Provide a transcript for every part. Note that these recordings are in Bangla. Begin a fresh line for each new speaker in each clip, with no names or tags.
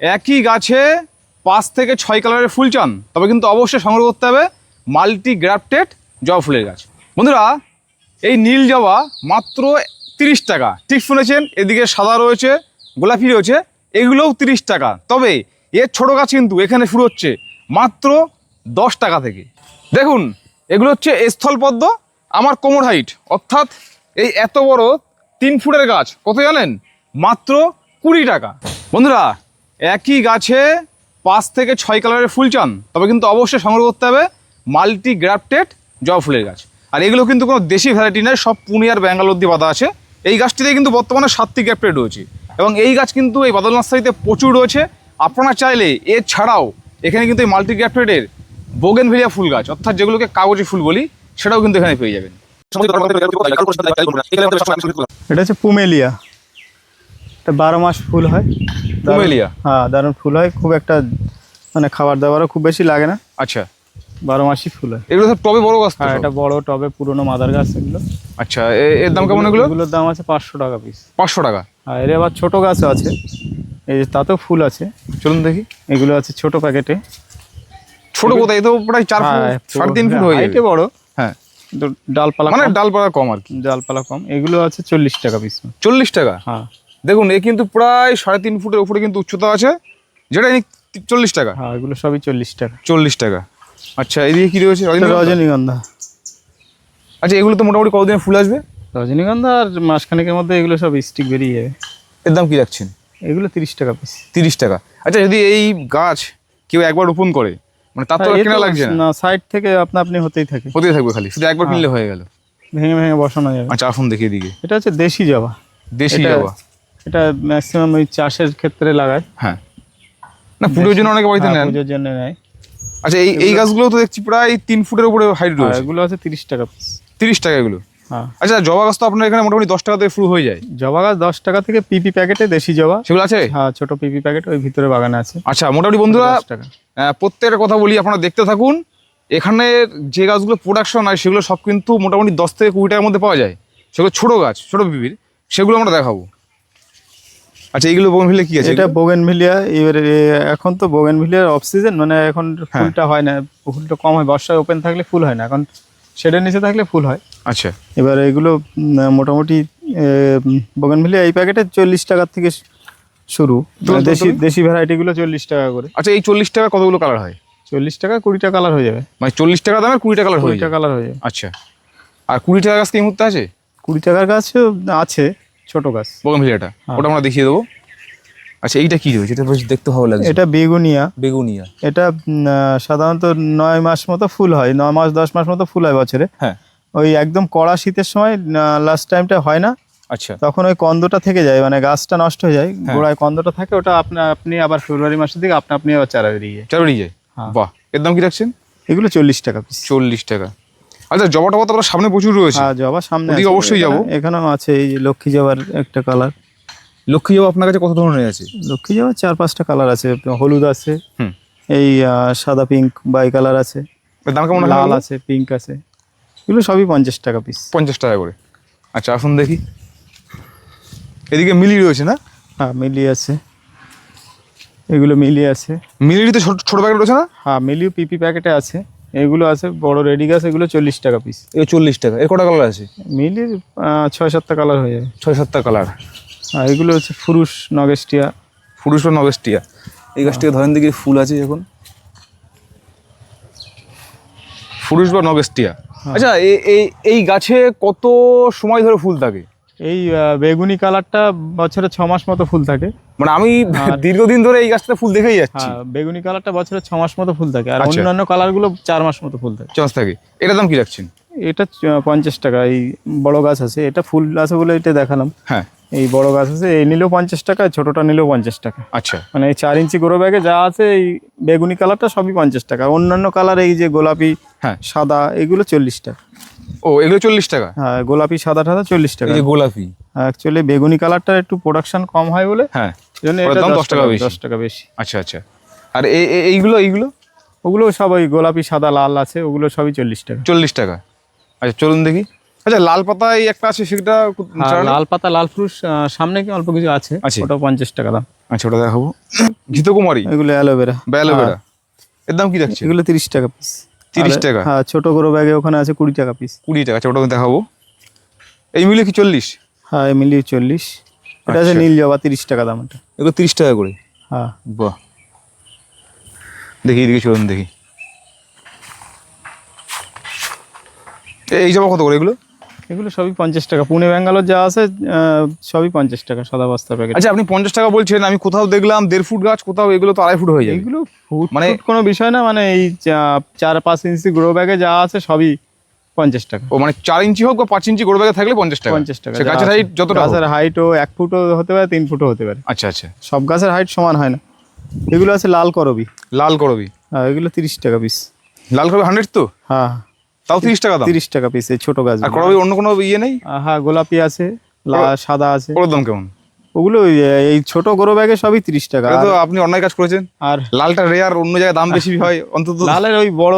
একই গাছে 5 থেকে 6 কালারের ফুল চান তবে কিন্তু অবশ্যই সংগ্রহ করতে হবে মাল্টি গ্রাফটেড জবা ফুলের গাছ। বন্ধুরা, এই নীল জবা মাত্র 30 টাকা। ঠিক শুনেছেন, এদিকে সাদা রয়েছে, গোলাপি রয়েছে, এগুলোও 30 টাকা। তবে এর ছোটো গাছ কিন্তু এখানে শুরু হচ্ছে মাত্র 10 টাকা থেকে। দেখুন, এগুলো হচ্ছে স্থলপদ্ম, আমার কোমর হাইট, অর্থাৎ এই এত বড় 3 ফুটের গাছ কত জানেন? মাত্র 20 টাকা। বন্ধুরা, একই গাছে 5 থেকে 6 কালারের ফুল চান তবে কিন্তু অবশ্যই সংগ্রহ করতে হবে মাল্টি গ্রাফটেড জবা ফুলের গাছ। আর এগুলো কিন্তু কোনো দেশি ভ্যারাইটি নয়, সব পুনে আর ব্যাঙ্গালোর দিয়ে বাঁধা আছে। এই গাছটিতে কিন্তু বর্তমানে 7টি গ্রাফটেড রয়েছে এবং এই গাছ কিন্তু এই বাদল নার্সারিতে প্রচুর রয়েছে। আপনারা চাইলে এছাড়াও এখানে কিন্তু এই মাল্টি গ্রাফটেডের বোগেনভিলিয়া ফুল গাছ, অর্থাৎ যেগুলোকে কাগজি ফুল বলি, সেটাও কিন্তু এখানে পেয়ে যাবেন।
এটা হচ্ছে পুমেলিয়া, এটা 12 মাস ফুল হয়।
পুমেলিয়া,
হ্যাঁ, দারুণ ফুল হয়, খুব একটা মানে খাবার দাবারও খুব বেশি লাগে না।
আচ্ছা,
12 মাসই ফুল হয়।
এগুলো সব টবে বড় গাছ?
হ্যাঁ, এটা বড় টবে পুরনো মাদার গাছ এগুলো।
আচ্ছা, এর দাম কেমন?
এগুলোর দাম আছে 500 টাকা পিস।
500 টাকা।
আর এর আবার ছোটো গাছও আছে, এই যে তাতেও ফুল আছে।
চলুন দেখি।
এগুলো আছে ছোট প্যাকেটে।
ছোট কোথায়? এই তো প্রায় 4 ফুট 3.5 ফুট হয়ে যাবে।
বড়,
হ্যাঁ,
কিন্তু ডালপালা
মানে ডালপালা কম আর কি।
ডালপালা কম। এগুলো আছে 40 টাকা পিস।
40 টাকা?
হ্যাঁ।
দেখুন, এ কিন্তু প্রায় 3.5 ফুটের উপরে কিন্তু উচ্চতা আছে, যেটা 40 টাকা।
হ্যাঁ, এগুলো সবই 40 টাকা।
40 টাকা। আচ্ছা, এদিকে কি রয়েছে?
রজনীগন্ধা।
আচ্ছা, এগুলো তো মোটামুটি কতদিনে ফুল আসবে?
রজনীগন্ধা আর মাসখানেকের মধ্যে এগুলো সব স্টিক বেরিয়ে যাবে।
এর দাম কি রাখছেন?
এগুলো 30 টাকা পিস।
30 টাকা। আচ্ছা, যদি এই গাছ কেউ একবার রোপণ করে, মানে তার তো কেনা লাগছে
না, সাইড থেকে আপনি হতেই থাকে,
হতেই থাকবে, খালি শুধু একবার কিনলে হয়ে গেল,
ভেঙে ভেঙে বসানো যাবে।
আচ্ছা, আসুন দেখি এদিকে।
এটা হচ্ছে দেশি জবা।
দেশি জবা?
এটা ম্যাক্সিমাম ওই চাষের ক্ষেত্রে লাগায়।
হ্যাঁ, না পুজোর জন্য অনেকে বাড়িতে নেন।
পুজোর জন্য নেয়।
আচ্ছা, এই গাছগুলো তো দেখছি প্রায় 3 ফুটের উপরে হাইট রয়েছে।
এগুলো আছে 30 টাকা পিস।
30 টাকা এগুলো?
হ্যাঁ।
আচ্ছা, জবা গাছ তো আপনার এখানে মোটামুটি 10 টাকা থেকে শুরু হয়ে যায়?
জবা গাছ 10 টাকা থেকে পিপি প্যাকেটে দেশি জবা
সেগুলো আছে?
হ্যাঁ, ছোট পিপি প্যাকেট ওই ভিতরে বাগানে আছে।
আচ্ছা, মোটামুটি বন্ধুরা প্রত্যেকটা কথা বলি, আপনারা দেখতে থাকুন। এখানে যে গাছগুলো প্রোডাকশন হয় সেগুলো সব কিন্তু মোটামুটি 10 থেকে 20 টাকার মধ্যে পাওয়া যায়। সেগুলো ছোটো গাছ, ছোটো পিপির, সেগুলো আমরা দেখাবো। আচ্ছা, এইগুলো বোগেনভিলিয়া কি আছে?
এটা বোগেনভিলিয়া। এবারে এখন তো বোগেনভিলিয়ার অফ সিজন, মানে এখন ফুলটা হয় না, ফুলটা কম হয়। বর্ষায় ওপেন থাকলে ফুল হয় না, এখন শেডের নিচে থাকলে ফুল হয়।
আচ্ছা,
এবার এগুলো মোটামুটি বোগেনভিলিয়া এই প্যাকেটে 40 টাকা থেকে শুরু। দেশি ভ্যারাইটিগুলো 40 টাকা করে।
আচ্ছা, এই 40 টাকা কতগুলো কালার হয়?
40 টাকা 20টা কালার হয়ে যাবে।
মানে 40 টাকা দামের 20টা কালার হয়ে
20টা কালার হয়ে যাবে।
আচ্ছা, আর 20 টাকা গাছ কি এই মুহূর্তে আছে?
20 টাকার গাছও আছে, ছোট গাছ।
বোগেনভিলিয়াটা ওটা আমরা দেখিয়ে দেবো। আচ্ছা, এইটা কি রয়েছে? এটা বেশ দেখতে ভালো লাগছে।
এটা বেগুনিয়া।
বেগুনিয়া।
এটা সাধারণত 9 মাস মতো ফুল হয়, 9 মাস 10 মাস মতো ফুল হয় বছরে।
হ্যাঁ।
ওই একদম কড়া শীতের সময় লাস্ট টাইমটা হয় না।
আচ্ছা,
তখন ওই কন্দটা থেকে যায়, মানে গাছটা নষ্ট হয়ে যায়, গোড়ায় কন্দটা থাকে, ওটা আপনি আবার ফেব্রুয়ারি মাসের দিকে আপনি আবার চারা বেরিয়ে যায়।
চারা বেরিয়ে যায়? বাহ, এর দাম কি রাখছেন?
এগুলো 40 টাকা পিস।
40 টাকা। আচ্ছা, জবা টবা তো সামনে প্রচুর রয়েছে।
হ্যাঁ, জবা সামনে
ওদিকে অবশ্যই যাবো।
এখানেও আছে এই লক্ষ্মী জবার একটা কালার।
লক্ষ্মী জবা আপনার কাছে কত ধরনের আছে?
লক্ষ্মী জবা 4-5টা কালার আছে। হলুদ আছে,
হুম,
এই সাদা পিঙ্ক বাই কালার আছে,
এর দাম কেমন?
লাল আছে, পিঙ্ক আছে। এগুলো সবই 50 টাকা পিস।
50 টাকা করে। আচ্ছা, আসুন দেখি। এদিকে মিলি রয়েছে না?
হ্যাঁ, মিলি আছে, এগুলো মিলি আছে।
মিলির তো ছোট প্যাকেট রয়েছে না?
হ্যাঁ, মিলিও পিপি প্যাকেটে আছে। এগুলো আছে বড় রেডি গাছ, এগুলো 40 টাকা পিস।
এ 40 টাকা। এর কটা কালার আছে?
মিলির 6-7টা কালার হয়ে যাবে।
6-7টা কালার।
আর এগুলো হচ্ছে ফুরুষ নগেস্টিয়া।
ফুরুষ বা নগেস্টিয়া। এই গাছটিকে ধরেন দেখি, ফুল আছে এখন। ফুরুষ বা নগেস্টিয়া। আচ্ছা, এই গাছে কত সময় ধরে ফুল থাকে?
এই বেগুনি কালারটা বছরে 6 মাস মতো ফুল থাকে।
মানে আমি দীর্ঘদিন ধরে এই গাছটা ফুল দেখেই যাচ্ছি।
হ্যাঁ, বেগুনি কালারটা বছরে 6 মাস মতো ফুল থাকে, আর অন্যান্য কালারগুলো 4 মাস মতো ফুল থাকে।
4 মাস থাকে। এটার দাম কি রাখছেন?
এটা 50 টাকা। এই বড় গাছ আছে, এটা ফুল আছে বলে এটা দেখালাম।
হ্যাঁ,
এই বড় গাছ আছে, এই নিলেও 50 টাকা, ছোটটা নিলেও 50 টাকা।
আচ্ছা,
মানে এই 4 ইঞ্চি গ্রো ব্যাগে যা আছে, এই বেগুনি কালারটা সবই 50 টাকা। অন্যান্য কালার এই যে গোলাপি,
হ্যাঁ,
সাদা, এগুলো 40 টাকা।
ও, এগুলো 40 টাকা?
হ্যাঁ, গোলাপি সাদা 40 টাকা।
এই গোলাপি
অ্যাকচুয়ালি বেগুনি কালারটা একটু প্রোডাকশন কম হয় বলে,
হ্যাঁ,
জন্য এটা 10 টাকা বেশি।
আচ্ছা আচ্ছা। আর এইগুলো
ওগুলো সব ওই গোলাপি সাদা লাল আছে, ওগুলো সবই 40 টাকা।
40 টাকা। আচ্ছা, চলুন দেখি। আচ্ছা লাল পাতায় একটা আছে সেটা
লাল পাতা লাল ফুল সামনে কি অল্প কিছু আছে,
আছে।
ওটা 50 টাকা দাম।
আচ্ছা ওটা দেখাবো। ঘৃতকুমারী,
এগুলো অ্যালোভেরা।
বা অ্যালোভেরা, এর দাম কি দেখছে?
এগুলো 30 টাকা পিস।
30 টাকা?
হ্যাঁ, ছোট গ্রো ব্যাগে ওখানে আছে 20 টাকা পিস।
20 টাকা। আচ্ছা ওটা দেখাবো। এই মিলে কি 40?
হ্যাঁ, এমনি 40। এটা আছে
আচ্ছা।
নীল জবা, 30 টাকা দাম এটা।
এগুলো 30 টাকা করে?
হ্যাঁ।
বাহ, দেখি এদিকে চলুন দেখি। এই জবা কত করে এগুলো?
এগুলো সবই 50 টাকা। পুনে ব্যাঙ্গালোর যা আছে সবই 50 টাকা সাদা বস্তা প্যাকেট।
আচ্ছা আপনি 50 টাকা বলছেন, আমি কোথাও দেখলাম 1.5 ফুট গাছ, কোথাও এগুলো তো 2.5 ফুট হয়ে যায়।
এগুলো ফুট
মানে
কোনো বিষয় না, মানে এই 4-5 ইঞ্চি গ্রো ব্যাগে যা আছে সবই 50 টাকা।
ও মানে 4 ইঞ্চি হোক বা 5 ইঞ্চি গোড় ব্যাগে থাকলে 50 টাকা?
50 টাকা।
সে গাছের হাইট যতটা হোক।
গাছের হাইটও 1 ফুটও হতে পারে, 3 ফুটও হতে পারে।
আচ্ছা আচ্ছা।
সব গাছের হাইট সমান হয় না। এগুলো আছে লাল করবি।
লাল করবি?
হ্যাঁ, এগুলো 30 টাকা পিস।
লাল করবি 100 তো?
হ্যাঁ,
তাও 30 টাকা দাম?
30 টাকা পিস এই ছোট গাছ।
আর করবি অন্য কোনো ইয়ে নেই?
হ্যাঁ, গোলাপি আছে, লাল সাদা আছে।
ওর দাম কেমন?
ওগুলো এই ছোট গ্রো ব্যাগে সবই 30 টাকা।
এটা তো আপনি অন্যায় কাজ করেছেন।
আর
লালটা রেয়ার, অন্য জায়গায় দাম বেশি হয় অন্তত।
লালের ওই বড়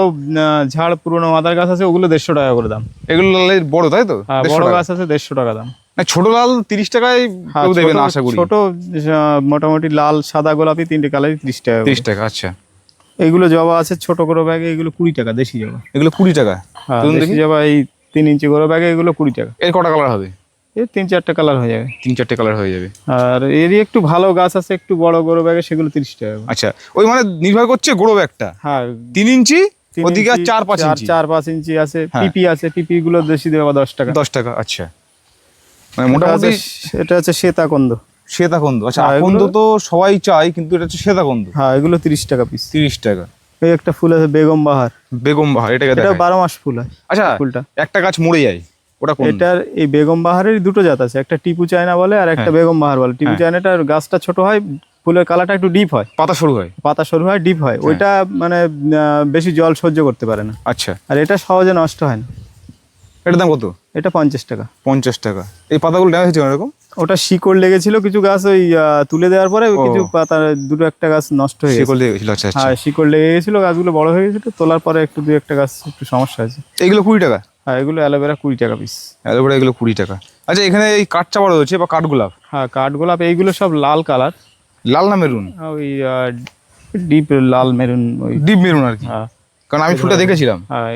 ঝাড় পুরনো মাদার গাছ আছে, ওগুলো 150 টাকা করে দাম।
এগুলো লালের বড় তাই তো?
হ্যাঁ,
150
বড়
টাকা।
গাছ আছে 150 টাকা দাম।
না ছোট লাল 30 টাকায়
হ্যাঁ,
কেউ দেবে না আশা করি।
ছোট মোটামুটি লাল সাদা গোলাপি 3টে কালারই 30 টাকা।
30 টাকা। আচ্ছা।
এইগুলো জবা আছে ছোট গ্রো ব্যাগে, এগুলো 20 টাকা দেশি জবা।
এগুলো 20 টাকা?
হ্যাঁ,
চলুন
দেশি
দেখি।
জবা এই 3 ইঞ্চি গ্রো ব্যাগে এগুলো 20 টাকা।
এর কটা কালার হবে?
এই 3-4টে কালার হয়ে যাবে।
3-4টে কালার হয়ে যাবে।
আর এরই একটু ভালো গাছ আছে একটু বড় গ্রো ব্যাগে, সেগুলো 30 টাকা।
আচ্ছা, ওই মানে নির্ভর করছে গোড়ো ব্যাগটা।
হ্যাঁ,
3 ইঞ্চি ওদিকে আর 4-5 ইঞ্চি।
4-5 ইঞ্চি আছে।
হ্যাঁ।
পিপি আছে, পিপি গুলো দেশি দেওয়া 10 টাকা।
10 টাকা। আচ্ছা, মানে মোটামুটি
এটা আছে শ্বেতাকন্দ।
শ্বেতাকন্দ? আচ্ছা,
হ্যাঁ,
আকন্দ তো সবাই চায়, কিন্তু এটা হচ্ছে শ্বেতাকন্দ।
হ্যাঁ, এগুলো 30 টাকা পিস।
30 টাকা।
এই একটা ফুল আছে বেগম বাহার।
বেগম বাহার, এটাকে
এটা
দেখাই।
12 মাস ফুল হয়।
আচ্ছা,
ফুলটা
একটা গাছ মরে যায়, ওটা কোন?
এটার এই বেগম বাহারের দুটো জাত আছে, একটা টিপু চায়না বলে আর একটা
হ্যাঁ।
বেগম বাহার বলে। টিপু চায়নাটার গাছটা ছোট হয়, ফুলের কালারটা একটু ডিপ হয়,
পাতা সরু হয়।
পাতা সরু হয়, ডিপ হয়। ওইটা মানে বেশি জল সহ্য করতে পারে না।
আচ্ছা,
আর এটা সহজে নষ্ট হয় না।
এটার দাম কত?
এটা 50 টাকা।
50 টাকা। এই পাতাগুলো ড্যামেজ হচ্ছে এরকম?
ওটা শিকড় লেগেছিল কিছু গাছ, ওই তুলে দেওয়ার পরে
ও।
কিছু পাতা দুটো একটা গাছ নষ্ট হয়ে গেছে।
শিকড় দিয়ে গেছিল? আচ্ছা আচ্ছা।
হ্যাঁ, শিকড় লেগে গেছিল, গাছগুলো বড় হয়ে গেছিল, তোলার পরে একটু দুই একটা গাছ একটু সমস্যা আছে।
এইগুলো 20 টাকা?
হ্যাঁ, এগুলো অ্যালোভেরা 20 টাকা পিস।
অ্যালোভেরা এগুলো 20 টাকা। আচ্ছা, এখানে এই কাঠচাপা রয়েছে বা কাঠগোলাপ?
হ্যাঁ, কাঠগোলাপ এইগুলো সব লাল কালার।
লাল না মেরুন?
ওই ডিপ লাল মেরুন ওই।
ডিপ মেরুন আর কি।
হ্যাঁ।
কারণ আমি ফুলটা দেখেছিলাম।
হ্যাঁ,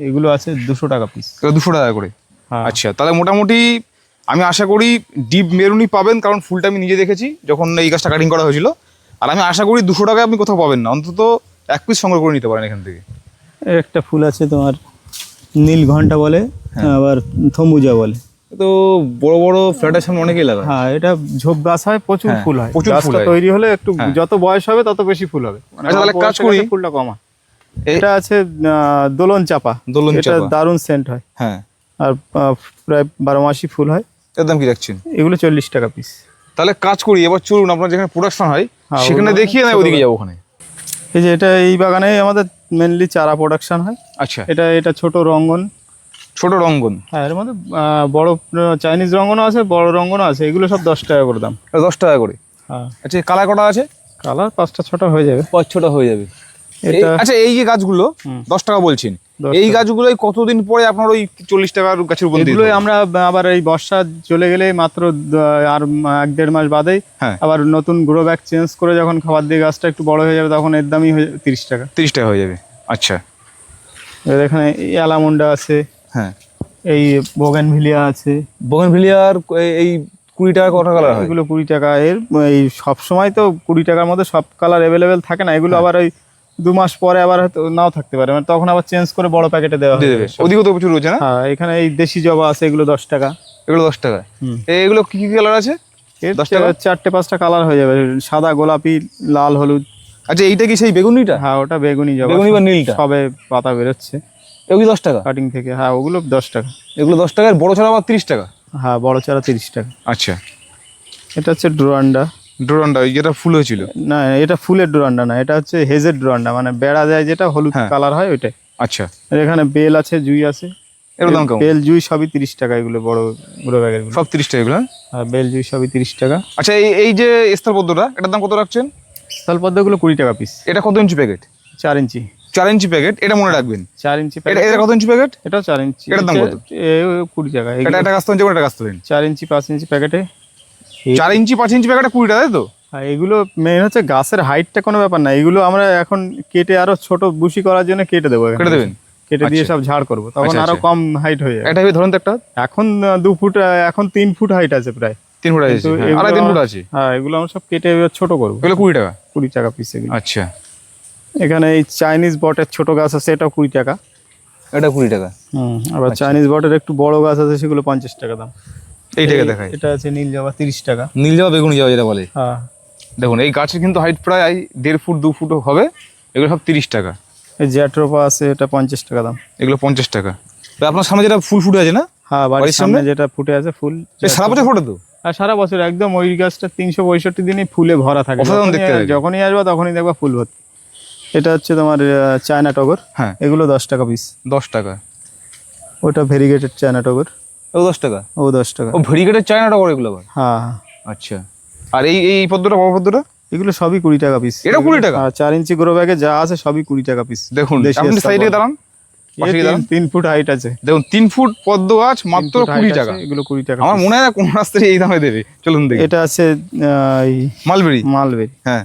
এগুলো আছে 200 টাকা পিস।
এগুলো 200 টাকা করে?
হ্যাঁ।
আচ্ছা, তাহলে মোটামুটি আমি আশা করি ডিপ মেরুনই পাবেন, কারণ ফুলটা আমি নিজে দেখেছি যখন এই গাছটা কাটিং করা হয়েছিল। আর আমি আশা করি 200 টাকায় আপনি কোথাও পাবেন না, অন্তত 1 পিস সংগ্রহ করে নিতে পারেন এখান থেকে।
একটা ফুল আছে তোমার নীল ঘন্টা বলে,
হ্যাঁ।
আবার থম্বুজা বলে।
তো বড় বড় ফ্ল্যাটের সামনে অনেকেই লাগায়।
হ্যাঁ, এটা ঝোপ গাছ হয়, প্রচুর
হ্যাঁ,
ফুল হয়।
প্রচুর ফুল
গাছটা
হয়।
তৈরি হলে একটু
হ্যাঁ।
যত বয়স হবে তত বেশি ফুল হবে।
আচ্ছা, তাহলে
অল্প
কাজ
বয়সে
করি।
গাছে ফুলটা কম হয়। এটা আছে দোলন চাপা।
দোলন
এটা
চাপা।
দারুণ সেন্ট হয়।
হ্যাঁ।
আর প্রায় 12 মাসই ফুল হয়।
এর দাম কি রাখছেন?
এগুলো 40 টাকা পিস।
তাহলে কাজ করি, এবার চলুন আপনার যেখানে প্রোডাকশন হয়
হ্যাঁ,
সেখানে
ওগুলো
দেখিয়ে না
ছোট
ওদিকে যাবো ওখানে।
এই যে এটা এই বাগানে আমাদের মেনলি চারা প্রোডাকশন হয়।
আচ্ছা,
এটা ছোট রঙ্গন।
ছোট রঙ্গন?
হ্যাঁ, এর মধ্যে বড় চাইনিজ রঙ্গনও আছে, বড় রঙ্গনও আছে। এগুলো সব 10 টাকা করে দাম।
10 টাকা করে?
হ্যাঁ।
আচ্ছা, কালার কটা আছে?
কালার 5-6টা হয়ে যাবে।
5-6টা হয়ে যাবে।
এটা
আচ্ছা, এই যে গাছগুলো 10 টাকা বলছেন,
10
এই
টাকা।
গাছগুলোই কতদিন পরে আপনার ওই 40 টাকার গাছের উপর দিয়ে
এগুলোই আমরা আবার এই বর্ষা চলে গেলে মাত্র আর 1-1.5 মাস বাদেই
হ্যাঁ।
আবার নতুন গ্রো ব্যাগ চেঞ্জ করে যখন খাবার দিয়ে গাছটা একটু বড় হয়ে যাবে, তখন এর দামই হয়ে যাবে 30 টাকা।
30 টাকা হয়ে যাবে। আচ্ছা।
এবার এখানে এই অ্যালামুন্ডা আছে,
হ্যাঁ।
এই বোগেনভিলিয়া আছে।
বোগেনভিলিয়ার এই 20 টাকা কটা কালার হয়?
এগুলো 20 টাকা। এই সব সময় তো 20 টাকার মধ্যে সব কালার অ্যাভেলেবেল থাকে না। এগুলো আবার ওই 2 মাস পরে আবার হয়তো নাও থাকতে পারে, মানে তখন আবার চেঞ্জ করে বড় প্যাকেটে দেওয়া
দিয়ে
হবে।
দেবে। ওদিকেও তো প্রচুর রয়েছে না?
হ্যাঁ, এখানে এই দেশি জবা আছে, এগুলো 10 টাকা।
এগুলো 10 টাকা।
হুম।
এগুলো কি কি কালার আছে?
এর
10 টাকা?
4-5টা কালার হয়ে যাবে, সাদা, গোলাপি, লাল, হলুদ।
আচ্ছা, এইটা কি সেই বেগুনিটা?
হ্যাঁ, ওটা বেগুনি জবা।
বেগুনি বা নীলটা?
সবে পাতা বেরোচ্ছে
এগুলো 10 টাকা?
কাটিং থেকে। হ্যাঁ, ওগুলো 10 টাকা।
এগুলো 10 টাকার, বড় ছাড়া আবার 30 টাকা?
হ্যাঁ, বড় চারা 30 টাকা।
আচ্ছা।
এটা হচ্ছে ডোরান্ডা।
ডোরান্ডা, ওই যেটা ফুল হয়েছিল?
না, এটা ফুলের ডোরান্ডা না, এটা হচ্ছে হেজের ডোরান্ডা, মানে বেড়া যায় যেটা হলুদ
হ্যাঁ।
কালার হয় ওইটাই।
আচ্ছা।
আর এখানে বেল আছে, জুই আছে।
এর দাম কেমন?
বেল জুই সবই 30 টাকা। এগুলো বড় বড় ব্যাগের
সব 30 টাকা এগুলো?
আর বেল জুই সবই 30 টাকা।
আচ্ছা, এই যে স্থলপদ্মটা, এটার দাম কত রাখছেন?
স্থলপদ্মগুলো 20 টাকা পিস।
এটা কত ইঞ্চি প্যাকেট?
4 ইঞ্চি।
4 ইঞ্চি প্যাকেট, এটা মনে রাখবেন।
4 ইঞ্চি
এটা এটা কত ইঞ্চি প্যাকেট?
এটাও 4 ইঞ্চি।
এটার দাম কত?
20 টাকা।
এটা কাস্তে হচ্ছে, এটা কাস্তে দেন
4 ইঞ্চি 5 ইঞ্চি প্যাকেটে
4 ইঞ্চি 5 ইঞ্চি প্যাকেটে 20 টাকা, তাই তো?
আর এগুলো মেইন হচ্ছে গাছের হাইটটা কোনো ব্যাপার না, এগুলো আমরা এখন কেটে আরো ছোট বুশি করার জন্য কেটে দেবো।
কেটে দেবেন?
কেটে দিয়ে সব ঝাড় করবো, তখন আরো কম হাইট হয়ে যাবে।
এটা ধরুন তো একটা
এখন 2 ফুট, এখন 3 ফুট হাইট আছে প্রায়।
3 ফুট আছে, আড়াই 3 ফুট আছে।
হ্যাঁ, এগুলো আমরা সব কেটে ছোট করবো।
এগুলো 20 টাকা?
20 টাকা পিস এগুলো।
আচ্ছা।
এখানে এই চাইনিজ বটের ছোট গাছ আছে, এটাও 20 টাকা।
এটা 20 টাকা।
আবার চাইনিজ বটের একটু বড় গাছ আছে, সেগুলো 50 টাকা দাম।
এইটাকে দেখাই।
এটা আছে নীল জবা 30 টাকা।
নীল জবা, বেগুনি জবা যেটা বলে।
হ্যাঁ,
দেখুন এই গাছের কিন্তু হাইট প্রায় 1.5 ফুট 2 ফুট হবে। এগুলো সব 30 টাকা।
এই জ্যাট্রোপা আছে, এটা 50 টাকা দাম।
এগুলো 50 টাকা। তো আপনার সামনে যেটা ফুল ফুটে আছে না?
হ্যাঁ, বাড়ির সামনে যেটা ফুটে আছে ফুল,
সারা বছর ফোটে তো?
আর সারা বছর একদম ওই গাছটা 365 দিনই ফুলে ভরা থাকে। যখনই আসবা তখনই দেখবা ফুল ভর্তি। এটা হচ্ছে তোমার চায়না টগর।
হ্যাঁ,
এগুলো 10 টাকা পিস।
10 টাকা।
ওটা ভেরিগেটেড চায়না টগর,
ও 10 টাকা।
ও 10 টাকা।
ও ভেরিগেটেড চায়না টগর এগুলো আবার?
হ্যাঁ।
আচ্ছা। আর এই এই পদ্মটা, বড় পদ্মটা,
এগুলো সবই 20 টাকা পিস।
এটা 20 টাকা?
4 ইঞ্চি গ্রো ব্যাগে যা আছে সবই 20 টাকা পিস।
দেখুন আপনি সাইডে দাঁড়ান,
3 ফুট হাইট আছে।
দেখুন 3 ফুট পদ্ম গাছ মাত্র 20 টাকা।
এগুলো 20 টাকা।
আমার মনে হয় না কোন রাস্তায় এই দামে দেবে। চলুন দেখি।
এটা আছে
মালবেরি।
মালবেরি।
হ্যাঁ,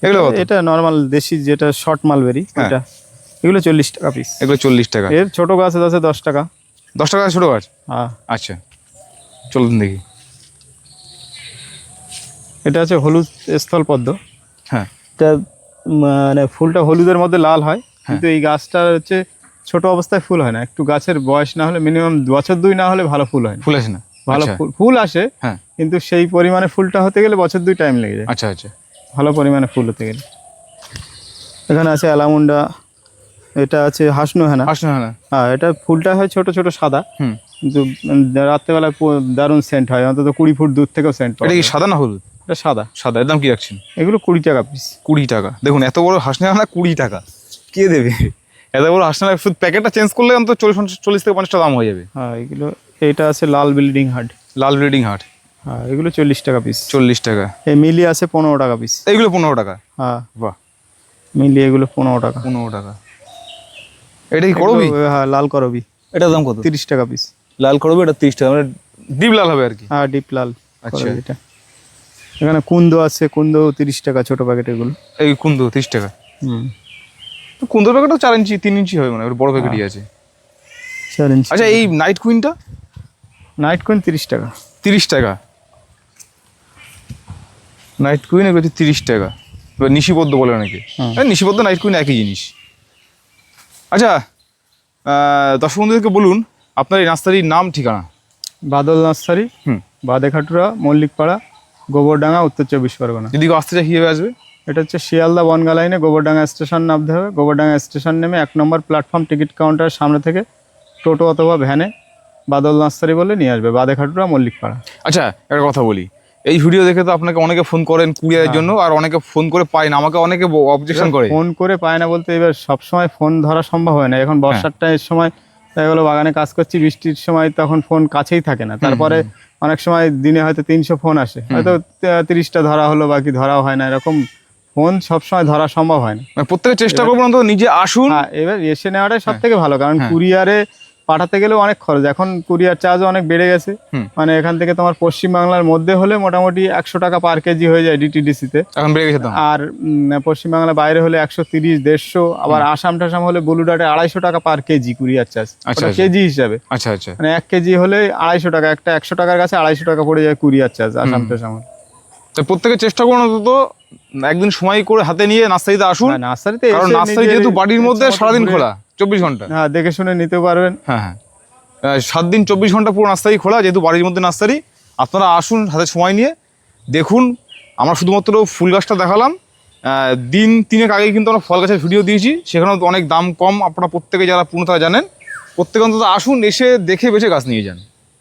এগুলো কত?
এটা নরমাল দেশি যেটা শর্ট মালবেরি, এটা এগুলো 40 টাকা পিস।
এগুলো 40 টাকা।
এর ছোট গাছ আছে 10 টাকা।
10 টাকা ছোট গাছ?
হ্যাঁ।
আচ্ছা, চলুন দেখি।
এটা আছে হলুদ স্থল পদ্ম।
হ্যাঁ,
এটা মানে ফুলটা হলুদের মধ্যে লাল হয়, কিন্তু এই গাছটা হচ্ছে ছোট অবস্থায় ফুল হয় না। একটু গাছের বয়স না হলে, মিনিমাম বছর 2 না হলে ভালো ফুল হয় না।
ফুল আসে না?
ভালো ফুল আসে,
হ্যাঁ,
কিন্তু সেই পরিমাণে ফুলটা হতে গেলে বছর 2 টাইম লেগে যায়।
আচ্ছা আচ্ছা।
ভালো পরিমাণে ফুল হতে গেলে। এখানে আছে অ্যালামুন্ডা, এটা আছে হাসনু হেনা।
হাসনু হেনা,
হ্যাঁ, এটা ফুলটা হয় ছোট ছোট সাদা, কিন্তু রাত্রেবেলা দারুণ সেন্ট হয়, অন্তত 20 ফুট দূর থেকেও সেন্ট পাওয়া।
এটা কি সাদা না হলুদ?
এটা সাদা।
সাদা। এর দাম কি রাখছেন?
এগুলো 20 টাকা পিস।
20 টাকা। দেখুন এত বড় হাসনু হেনা 20 টাকা, কে দেবে? এত বড় হাসনু হেনা শুধু প্যাকেটটা চেঞ্জ করলে অন্তত 40 থেকে 50 টাকা দাম হয়ে যাবে।
হ্যাঁ, এগুলো এটা আছে লাল ব্লিডিং হার্ট।
লাল ব্লিডিং হার্ট।
হ্যাঁ, এগুলো 40 টাকা পিস।
40 টাকা।
এই মিলি আছে 15 টাকা পিস।
এইগুলো 15 টাকা?
হ্যাঁ,
বাহ,
মিলি এগুলো 15 টাকা।
15 টাকা। এটা কি করবি?
হ্যাঁ, লাল করবি।
এটার দাম কত?
30 টাকা পিস।
লাল করবি, এটা 30 টাকা, মানে ডিপ লাল হবে আর কি।
হ্যাঁ, ডিপ লাল।
আচ্ছা।
এটা এখানে কুন্দো আছে, কুন্দো 30 টাকা ছোট প্যাকেট এগুলো।
এই কুন্দো 30 টাকা। তো কুন্দোর প্যাকেটও 4 ইঞ্চি 3 ইঞ্চি হবে, মানে বড় প্যাকেটই আছে।
4 ইঞ্চি।
আচ্ছা, এই নাইট কুইনটা?
নাইট কুইন 30 টাকা।
30 টাকা। নাইট কুইন এগুলো 30 টাকা। এবার নিশিপদ্ম বলে অনেকে। নিশিপদ্ম নাইট কুইন একই জিনিস। আচ্ছা, দর্শক বন্ধুদেরকে বলুন আপনার এই নার্সারির নাম, ঠিকানা।
বাদল নার্সারি, বাদেখাটুরা, মল্লিকপাড়া, গোবরডাঙ্গা, উত্তর 24 পরগনা।
যদি কেউ আসতে চায় কীভাবে আসবে?
এটা হচ্ছে শিয়ালদা বনগা লাইনে গোবরডাঙ্গা স্টেশন নামতে হবে। গোবরডাঙ্গা স্টেশন নেমে 1 নম্বর প্ল্যাটফর্ম টিকিট কাউন্টারের সামনে থেকে টোটো অথবা ভ্যানে বাদল নার্সারি বলে নিয়ে আসবে, বাদেখাটুরা, মল্লিকপাড়া।
আচ্ছা, একটা কথা বলি, এই ভিডিও দেখে তো আপনাকে অনেকে ফোন করেন কুরিয়ারের জন্য, আর অনেকে ফোন করে পায় না, আমাকে অনেকে অবজেকশন করে।
ফোন করে পায় না বলতে, এবার সবসময় ফোন ধরা সম্ভব হয় না। এখন বর্ষার টাইমের সময় এগুলো বাগানে কাজ করছি, বৃষ্টির সময় তখন ফোন কাছেই থাকে না। তারপরে অনেক সময় দিনে হয়তো 300 ফোন আসে, হয়তো 30টা ধরা হলো, বাকি ধরাও হয় না। এরকম ফোন সবসময় ধরা সম্ভব হয় না।
প্রত্যেকে চেষ্টা করবো অন্তত নিজে আসুন।
হ্যাঁ, এবার এসে নেওয়াটাই সব থেকে ভালো, কারণ কুরিয়ারে পাঠাতে গেলেও অনেক খরচ। এখন কুরিয়ার চার্জও অনেক বেড়ে গেছে। মানে এখান থেকে তোমার পশ্চিমবাংলার মধ্যে হলে মোটামুটি 100 টাকা পার কেজি হয়ে যায় ডিটিডিসিতে,
এখন বেড়ে গেছে।
আর পশ্চিমবাংলার বাইরে হলে 130, 150, আবার আসাম টাসাম হলে ব্লুডার্টে 250 টাকা পার কেজি কুরিয়ার চার্জ, কেজি হিসাবে।
আচ্ছা আচ্ছা। মানে
1 কেজি হলে 250 টাকা, একটা 100 টাকার কাছে 250 টাকা পড়ে যায় কুরিয়ার চার্জ আসাম টাসাম।
তো প্রত্যেকে চেষ্টা করুন অন্তত একদিন সময় করে হাতে নিয়ে নার্সারিতে আসুন।
নার্সারিতে,
কারণ নার্সারি যেহেতু বাড়ির মধ্যে সারাদিন খোলা, 24 ঘন্টা।
হ্যাঁ, দেখে শুনে নিতে পারবেন।
হ্যাঁ, 7 দিন 24 ঘন্টা পুরো নার্সারি খোলা, যেহেতু বাড়ির মধ্যে নার্সারি। আপনারা আসুন হাতে সময় নিয়ে দেখুন। আমরা শুধুমাত্র ফুল গাছটা দেখালাম, দিন 3 আগেই কিন্তু আমরা ফল গাছের ভিডিও দিয়েছি, সেখানেও অনেক দাম কম। আপনারা প্রত্যেকে যারা পুরনো তারা জানেন, প্রত্যেকে অন্তত আসুন, এসে দেখে বেছে গাছ নিয়ে যান।